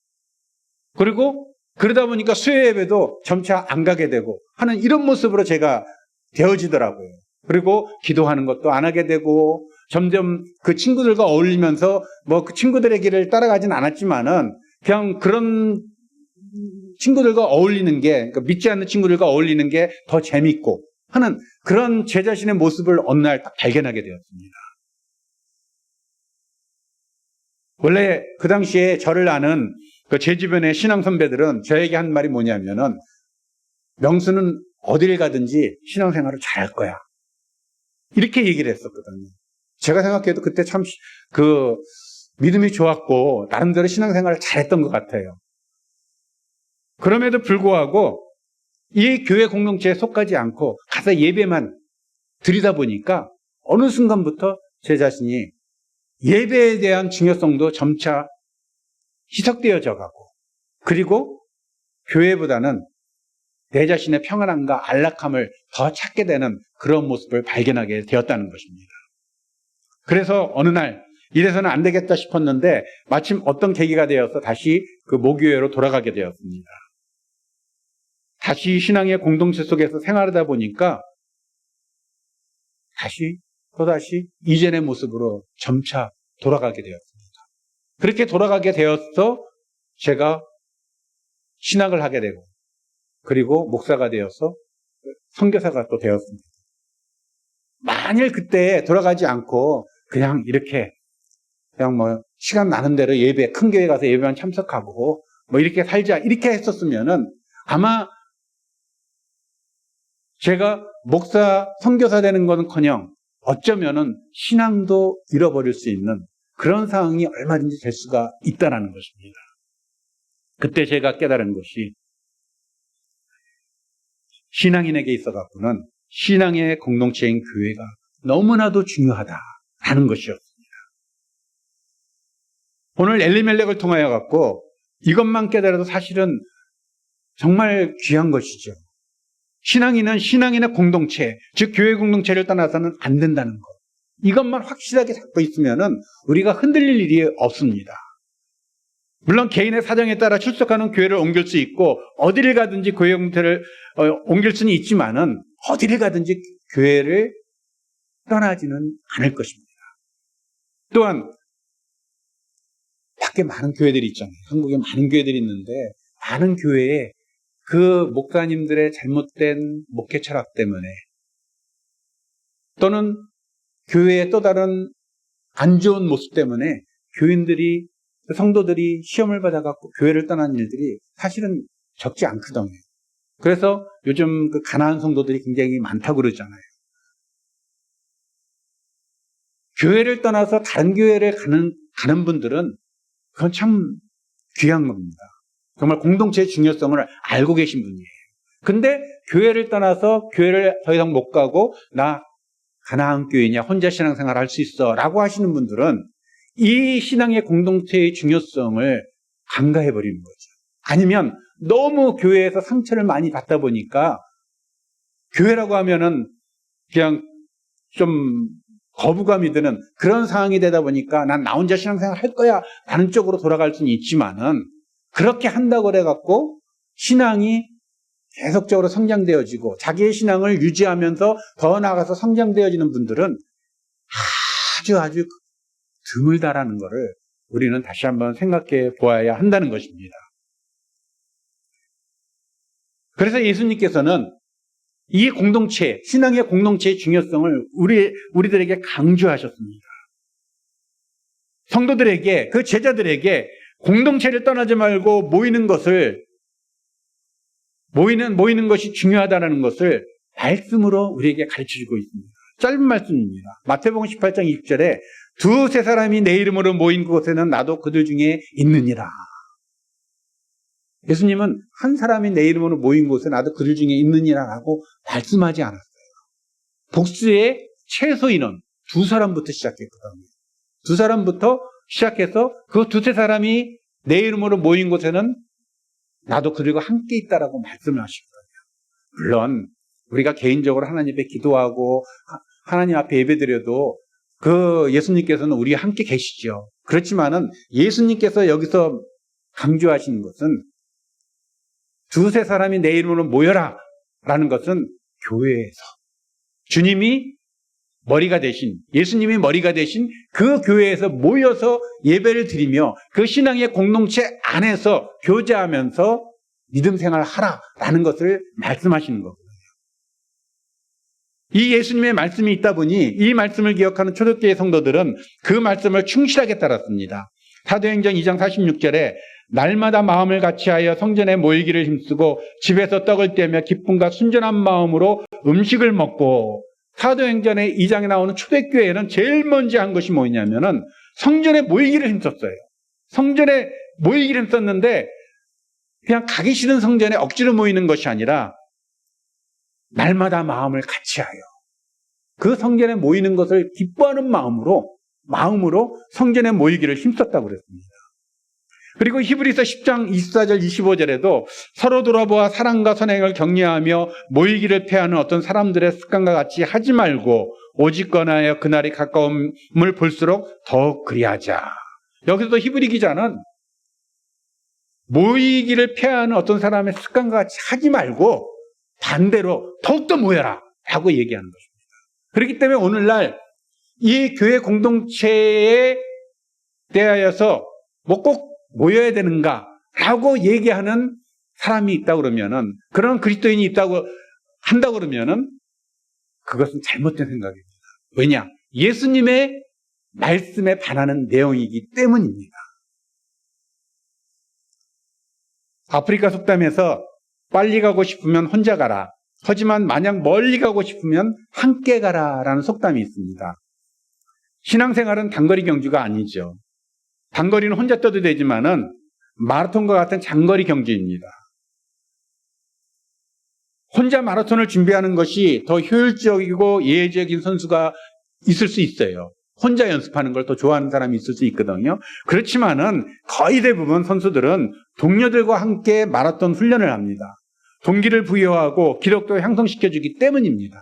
그리고 그러다 보니까 수요 예배도 점차 안 가게 되고 하는 이런 모습으로 제가 되어지더라고요. 그리고 기도하는 것도 안 하게 되고, 점점 그 친구들과 어울리면서 뭐 그 친구들의 길을 따라가진 않았지만은 그냥 그런 친구들과 어울리는 게, 그러니까 믿지 않는 친구들과 어울리는 게 더 재밌고 하는 그런 제 자신의 모습을 어느 날 딱 발견하게 되었습니다. 원래 그 당시에 저를 아는 제 주변의 신앙 선배들은 저에게 한 말이 뭐냐면은, 명수는 어디를 가든지 신앙생활을 잘할 거야, 이렇게 얘기를 했었거든요. 제가 생각해도 그때 참 그 믿음이 좋았고 나름대로 신앙생활을 잘했던 것 같아요. 그럼에도 불구하고 이 교회 공동체에 속하지 않고 가서 예배만 드리다 보니까 어느 순간부터 제 자신이 예배에 대한 중요성도 점차 희석되어져 가고, 그리고 교회보다는 내 자신의 평안함과 안락함을 더 찾게 되는 그런 모습을 발견하게 되었다는 것입니다. 그래서 어느 날 이래서는 안 되겠다 싶었는데 마침 어떤 계기가 되어서 다시 그 모교회로 돌아가게 되었습니다. 다시 신앙의 공동체 속에서 생활하다 보니까 또다시 이전의 모습으로 점차 돌아가게 되었습니다. 그렇게 돌아가게 되어서 제가 신학을 하게 되고, 그리고 목사가 되어서 선교사가 또 되었습니다. 만일 그때 돌아가지 않고 그냥 이렇게 그냥 뭐 시간 나는 대로 예배, 큰 교회 가서 예배만 참석하고 뭐 이렇게 살자 이렇게 했었으면은 아마 제가 목사, 선교사 되는 것은커녕 어쩌면은 신앙도 잃어버릴 수 있는 그런 상황이 얼마든지 될 수가 있다라는 것입니다. 그때 제가 깨달은 것이 신앙인에게 있어서는 신앙의 공동체인 교회가 너무나도 중요하다라는 것이었습니다. 오늘 엘리멜렉을 통하여 갖고 이것만 깨달아도 사실은 정말 귀한 것이죠. 신앙인은 신앙인의 공동체, 즉 교회 공동체를 떠나서는 안 된다는 것. 이것만 확실하게 잡고 있으면은 우리가 흔들릴 일이 없습니다. 물론 개인의 사정에 따라 출석하는 교회를 옮길 수 있고 어디를 가든지 교회 공동체를 옮길 수는 있지만은 어디를 가든지 교회를 떠나지는 않을 것입니다. 또한 밖에 많은 교회들이 있잖아요. 한국에 많은 교회들이 있는데 많은 교회에 그 목사님들의 잘못된 목회 철학 때문에 또는 교회의 또 다른 안 좋은 모습 때문에 교인들이, 성도들이 시험을 받아갖고 교회를 떠난 일들이 사실은 적지 않거든요. 그래서 요즘 그 가난한 성도들이 굉장히 많다고 그러잖아요. 교회를 떠나서 다른 교회를 가는 분들은 그건 참 귀한 겁니다. 정말 공동체의 중요성을 알고 계신 분이에요. 근데 교회를 떠나서 교회를 더 이상 못 가고 나 가나안 교회냐 혼자 신앙생활 할 수 있어 라고 하시는 분들은 이 신앙의 공동체의 중요성을 간과해버리는 거죠. 아니면 너무 교회에서 상처를 많이 받다 보니까 교회라고 하면은 그냥 좀 거부감이 드는 그런 상황이 되다 보니까 난 나 혼자 신앙생활 할 거야 라는 쪽으로 돌아갈 수는 있지만은 그렇게 한다고 그래갖고 신앙이 계속적으로 성장되어지고 자기의 신앙을 유지하면서 더 나아가서 성장되어지는 분들은 아주 드물다라는 것을 우리는 다시 한번 생각해 보아야 한다는 것입니다. 그래서 예수님께서는 이 공동체, 신앙의 공동체의 중요성을 우리들에게 강조하셨습니다. 성도들에게, 그 제자들에게 공동체를 떠나지 말고 모이는 것이 중요하다는 것을 말씀으로 우리에게 가르쳐주고 있습니다. 짧은 말씀입니다. 마태복음 18장 20절에 두세 사람이 내 이름으로 모인 곳에는 나도 그들 중에 있느니라. 예수님은 한 사람이 내 이름으로 모인 곳에 나도 그들 중에 있느니라라고 말씀하지 않았어요. 복수의 최소 인원 두 사람부터 시작했거든요. 두 사람부터 시작해서 그 두세 사람이 내 이름으로 모인 곳에는 나도 그들과 함께 있다라고 말씀을 하시거든요. 물론 우리가 개인적으로 하나님 앞에 기도하고 하나님 앞에 예배드려도 그 예수님께서는 우리와 함께 계시죠. 그렇지만은 예수님께서 여기서 강조하시는 것은 두세 사람이 내 이름으로 모여라 라는 것은 교회에서 주님이 머리가 되신, 예수님이 머리가 되신 그 교회에서 모여서 예배를 드리며 그 신앙의 공동체 안에서 교제하면서 믿음 생활을 하라라는 것을 말씀하시는 거거든요. 이 예수님의 말씀이 있다 보니 이 말씀을 기억하는 초대교회 성도들은 그 말씀을 충실하게 따랐습니다. 사도행전 2장 46절에 날마다 마음을 같이하여 성전에 모이기를 힘쓰고 집에서 떡을 떼며 기쁨과 순전한 마음으로 음식을 먹고, 사도행전의 2장에 나오는 초대교회는 제일 먼저 한 것이 뭐냐면은 성전에 모이기를 힘썼어요. 성전에 모이기를 힘썼는데 그냥 가기 싫은 성전에 억지로 모이는 것이 아니라 날마다 마음을 같이하여 그 성전에 모이는 것을 기뻐하는 마음으로 성전에 모이기를 힘썼다고 그랬습니다. 그리고 히브리서 10장 24절 25절에도 서로 돌아보아 사랑과 선행을 격려하며 모이기를 패하는 어떤 사람들의 습관과 같이 하지 말고 오직 권하여 그날이 가까움을 볼수록 더욱 그리하자. 여기서도 히브리 기자는 모이기를 패하는 어떤 사람의 습관과 같이 하지 말고 반대로 더욱더 모여라 라고 얘기하는 것입니다. 그렇기 때문에 오늘날 이 교회 공동체에 대하여서 꼭 모여야 되는가라고 얘기하는 사람이 있다고 그러면은, 그런 그리스도인이 있다고 한다고 그러면은 그것은 잘못된 생각입니다. 왜냐? 예수님의 말씀에 반하는 내용이기 때문입니다. 아프리카 속담에서 빨리 가고 싶으면 혼자 가라. 하지만 만약 멀리 가고 싶으면 함께 가라라는 속담이 있습니다. 신앙생활은 단거리 경주가 아니죠. 단거리는 혼자 떠도 되지만은 마라톤과 같은 장거리 경주입니다. 혼자 마라톤을 준비하는 것이 더 효율적이고 예외적인 선수가 있을 수 있어요. 혼자 연습하는 걸 더 좋아하는 사람이 있을 수 있거든요. 그렇지만은 거의 대부분 선수들은 동료들과 함께 마라톤 훈련을 합니다. 동기를 부여하고 기록도 향상시켜주기 때문입니다.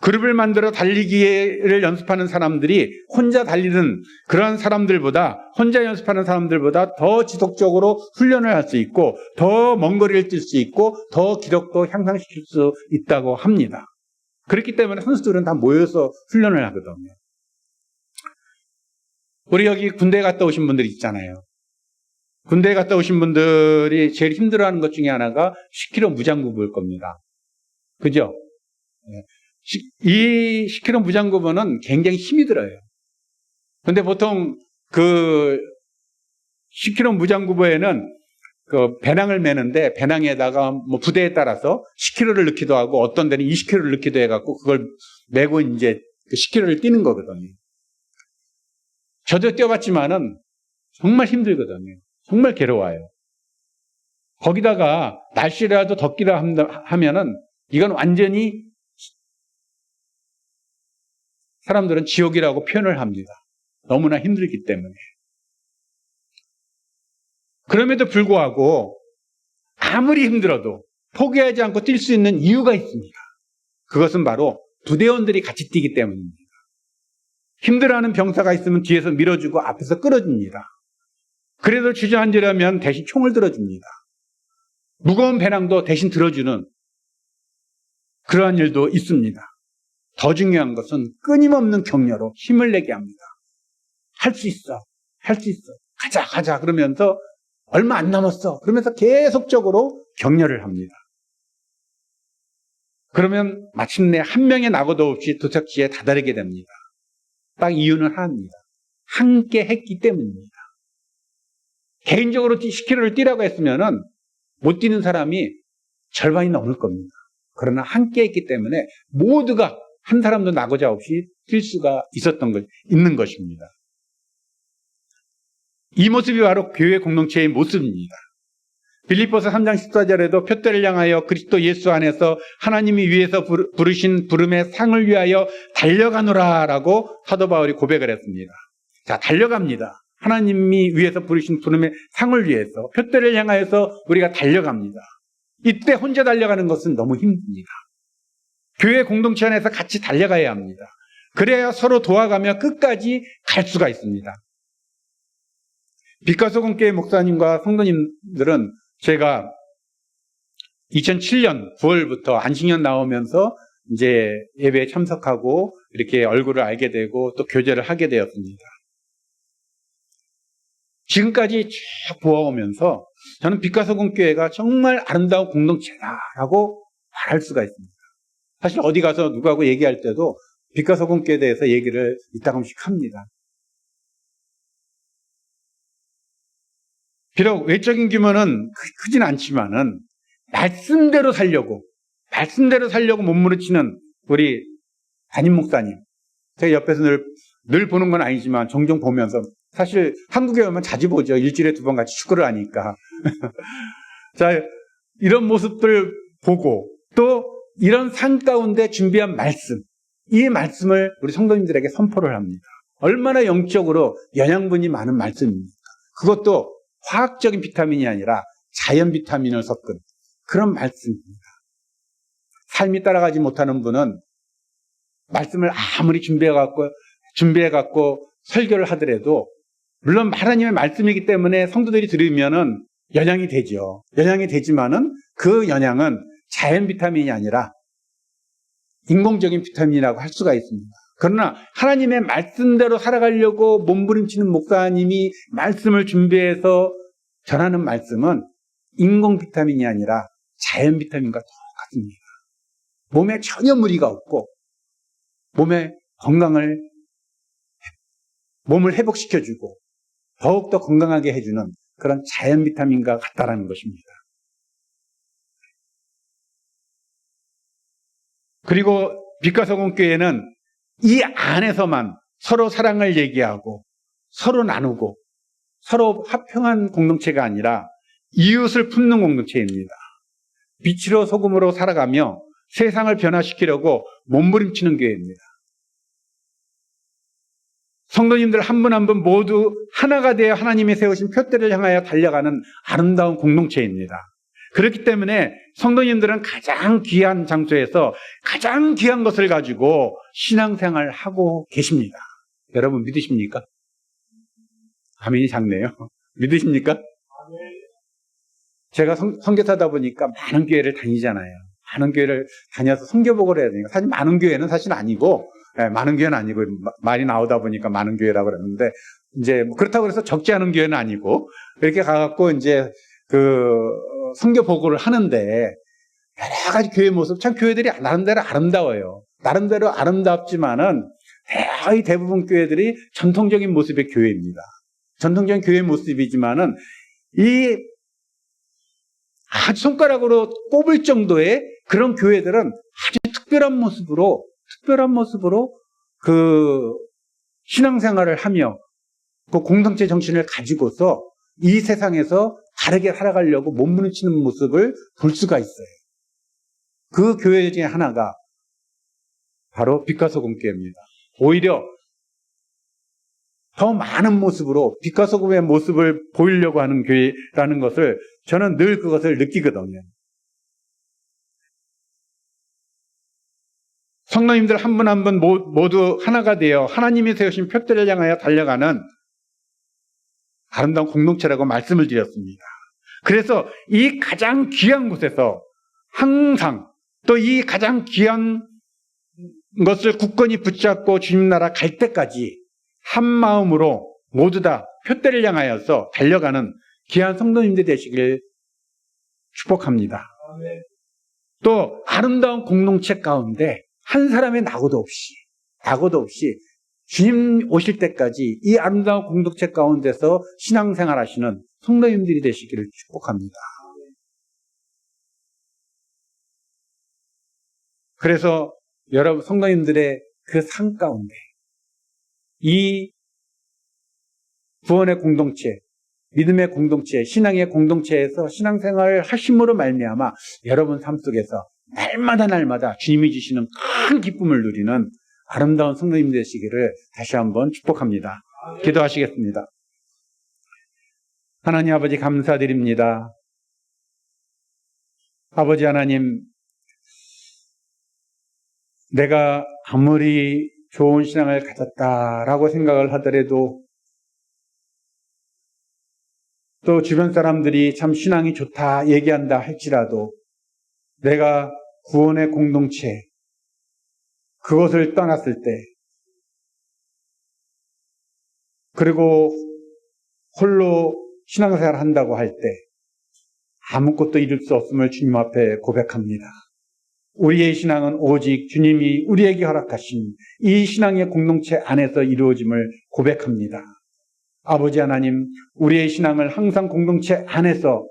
그룹을 만들어 달리기를 연습하는 사람들이 혼자 달리는 그런 사람들보다, 혼자 연습하는 사람들보다 더 지속적으로 훈련을 할 수 있고 더 먼 거리를 뛸 수 있고 더 기록도 향상시킬 수 있다고 합니다. 그렇기 때문에 선수들은 다 모여서 훈련을 하거든요. 우리 여기 군대 갔다 오신 분들 있잖아요. 군대 갔다 오신 분들이 제일 힘들어하는 것 중에 하나가 10km 무장구부일 겁니다. 그죠? 이 10km 무장구부는 굉장히 힘이 들어요. 근데 보통 그 10km 무장구부에는 그 배낭을 매는데 배낭에다가 뭐 부대에 따라서 10kg를 넣기도 하고 어떤 데는 20kg를 넣기도 해갖고 그걸 메고 이제 그 10km를 뛰는 거거든요. 저도 뛰어봤지만은 정말 힘들거든요. 정말 괴로워요. 거기다가 날씨라도 덥기라 하면은 이건 완전히 사람들은 지옥이라고 표현을 합니다. 너무나 힘들기 때문에. 그럼에도 불구하고 아무리 힘들어도 포기하지 않고 뛸 수 있는 이유가 있습니다. 그것은 바로 부대원들이 같이 뛰기 때문입니다. 힘들어하는 병사가 있으면 뒤에서 밀어주고 앞에서 끌어줍니다. 그래도 주저앉으려면 대신 총을 들어줍니다. 무거운 배낭도 대신 들어주는 그러한 일도 있습니다. 더 중요한 것은 끊임없는 격려로 힘을 내게 합니다. 할 수 있어. 할 수 있어. 가자. 그러면서 얼마 안 남았어. 그러면서 계속적으로 격려를 합니다. 그러면 마침내 한 명의 낙오도 없이 도착지에 다다르게 됩니다. 딱 이유는 하나입니다. 함께 했기 때문입니다. 개인적으로 10km를 뛰라고 했으면은 못 뛰는 사람이 절반이 넘을 겁니다. 그러나 함께 했기 때문에 모두가 한 사람도 낙오자 없이 뛸 수가 있는 것입니다. 이 모습이 바로 교회 공동체의 모습입니다. 빌립보서 3장 14절에도 표대를 향하여 그리스도 예수 안에서 하나님이 위에서 부르신 부름의 상을 위하여 달려가노라라고 사도 바울이 고백을 했습니다. 자, 달려갑니다. 하나님이 위에서 부르신 부름의 상을 위해서 표대를 향하여서 우리가 달려갑니다. 이때 혼자 달려가는 것은 너무 힘듭니다. 교회 공동체 안에서 같이 달려가야 합니다. 그래야 서로 도와가며 끝까지 갈 수가 있습니다. 빛과 소금교회 목사님과 성도님들은 제가 2007년 9월부터 안식년 나오면서 이제 예배에 참석하고 이렇게 얼굴을 알게 되고 또 교제를 하게 되었습니다. 지금까지 쭉 보아오면서 저는 빛과 소금교회가 정말 아름다운 공동체다라고 말할 수가 있습니다. 사실 어디 가서 누구하고 얘기할 때도 빛과 소금교회에 대해서 얘기를 이따금씩 합니다. 비록 외적인 규모는 크진 않지만은 말씀대로 살려고 몸부림치는 우리 담임 목사님. 제가 옆에서 늘 보는 건 아니지만 종종 보면서 사실 한국에 오면 자주 보죠. 일주일에 2번 같이 축구를 하니까. 자, 이런 모습들 보고 또 이런 산 가운데 준비한 말씀, 이 말씀을 우리 성도님들에게 선포를 합니다. 얼마나 영적으로 영양분이 많은 말씀입니까? 그것도 화학적인 비타민이 아니라 자연 비타민을 섞은 그런 말씀입니다. 삶이 따라가지 못하는 분은 말씀을 아무리 준비해갖고 설교를 하더라도 물론 하나님의 말씀이기 때문에 성도들이 들으면은 영향이 되죠. 영향이 되지만은 그 영향은 자연 비타민이 아니라 인공적인 비타민이라고 할 수가 있습니다. 그러나 하나님의 말씀대로 살아가려고 몸부림치는 목사님이 말씀을 준비해서 전하는 말씀은 인공 비타민이 아니라 자연 비타민과 똑같습니다. 몸에 전혀 무리가 없고 몸의 건강을 몸을 회복시켜주고 더욱더 건강하게 해주는 그런 자연 비타민과 같다라는 것입니다. 그리고 빛과 소금 교회는 이 안에서만 서로 사랑을 얘기하고 서로 나누고 서로 화평한 공동체가 아니라 이웃을 품는 공동체입니다. 빛으로 소금으로 살아가며 세상을 변화시키려고 몸부림치는 교회입니다. 성도님들 한 분 한 분 모두 하나가 되어 하나님이 세우신 표대를 향하여 달려가는 아름다운 공동체입니다. 그렇기 때문에 성도님들은 가장 귀한 장소에서 가장 귀한 것을 가지고 신앙생활을 하고 계십니다. 여러분 믿으십니까? 아멘이 작네요. 믿으십니까? 제가 선교사다 보니까 많은 교회를 다니잖아요. 많은 교회를 다녀서 선교복을 해야 되니까 사실 많은 교회는 사실 아니고 많은 교회는 아니고 말이 나오다 보니까 많은 교회라고 그랬는데 이제 뭐 그렇다고 해서 적지 않은 교회는 아니고 이렇게 가갖고 이제 그 선교 보고를 하는데 여러 가지 교회 모습 참 교회들이 나름대로 아름다워요. 나름대로 아름답지만은 거의 대부분 교회들이 전통적인 모습의 교회입니다. 전통적인 교회 모습이지만은 이 아주 손가락으로 꼽을 정도의 그런 교회들은 아주 특별한 모습으로 그 신앙생활을 하며 그 공동체 정신을 가지고서 이 세상에서 다르게 살아가려고 몸부림치는 모습을 볼 수가 있어요. 그 교회 중에 하나가 바로 빛과 소금 교회입니다. 오히려 더 많은 모습으로 빛과 소금의 모습을 보이려고 하는 교회라는 것을 저는 늘 그것을 느끼거든요. 성도님들 한 분 한 분 모두 하나가 되어 하나님이 세우신 표대를 향하여 달려가는 아름다운 공동체라고 말씀을 드렸습니다. 그래서 이 가장 귀한 곳에서 항상 또 이 가장 귀한 것을 굳건히 붙잡고 주님 나라 갈 때까지 한 마음으로 모두 다 표대를 향하여서 달려가는 귀한 성도님들 되시길 축복합니다. 또 아름다운 공동체 가운데 한 사람의 낙오도 없이 주님 오실 때까지 이 아름다운 공동체 가운데서 신앙생활 하시는 성도님들이 되시기를 축복합니다. 그래서 여러분 성도님들의 그 삶 가운데 이 구원의 공동체, 믿음의 공동체, 신앙의 공동체에서 신앙생활을 하심으로 말미암아 여러분 삶 속에서 날마다 주님이 주시는 큰 기쁨을 누리는 아름다운 성도님 되시기를 다시 한번 축복합니다. 기도하시겠습니다. 하나님 아버지 감사드립니다. 아버지 하나님, 내가 아무리 좋은 신앙을 가졌다라고 생각을 하더라도 또 주변 사람들이 참 신앙이 좋다 얘기한다 할지라도 내가 구원의 공동체 그것을 떠났을 때 그리고 홀로 신앙생활을 한다고 할 때 아무것도 이룰 수 없음을 주님 앞에 고백합니다. 우리의 신앙은 오직 주님이 우리에게 허락하신 이 신앙의 공동체 안에서 이루어짐을 고백합니다. 아버지 하나님, 우리의 신앙을 항상 공동체 안에서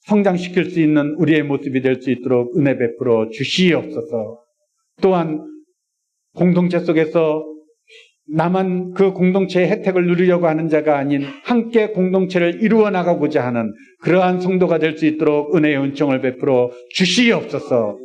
성장시킬 수 있는 우리의 모습이 될 수 있도록 은혜 베풀어 주시옵소서. 또한 공동체 속에서 나만 그 공동체의 혜택을 누리려고 하는 자가 아닌 함께 공동체를 이루어 나가고자 하는 그러한 성도가 될 수 있도록 은혜의 은총을 베풀어 주시옵소서.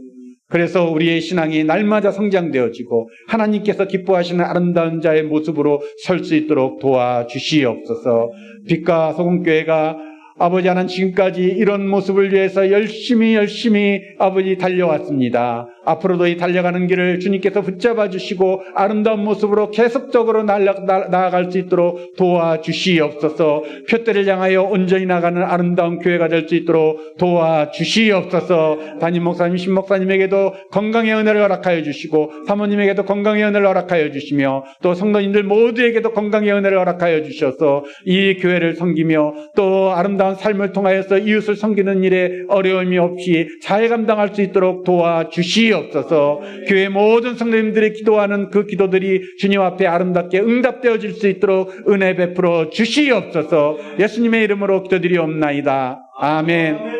그래서 우리의 신앙이 날마다 성장되어지고 하나님께서 기뻐하시는 아름다운 자의 모습으로 설 수 있도록 도와주시옵소서. 빛과 소금교회가 아버지 하나님 지금까지 이런 모습을 위해서 열심히 아버지 달려왔습니다. 앞으로도 이 달려가는 길을 주님께서 붙잡아 주시고 아름다운 모습으로 계속적으로 나아갈 수 있도록 도와주시옵소서. 표대를 향하여 온전히 나가는 아름다운 교회가 될 수 있도록 도와주시옵소서. 담임 목사님, 신목사님에게도 건강의 은혜를 허락하여 주시고 사모님에게도 건강의 은혜를 허락하여 주시며 또 성도님들 모두에게도 건강의 은혜를 허락하여 주셔서 이 교회를 섬기며 또 아름다운 아름다운 삶을 통하여서 이웃을 섬기는 일에 어려움이 없이 잘 감당할 수 있도록 도와주시옵소서. 교회 모든 성도님들이 기도하는 그 기도들이 주님 앞에 아름답게 응답되어질 수 있도록 은혜 베풀어 주시옵소서. 예수님의 이름으로 기도드리옵나이다. 아멘.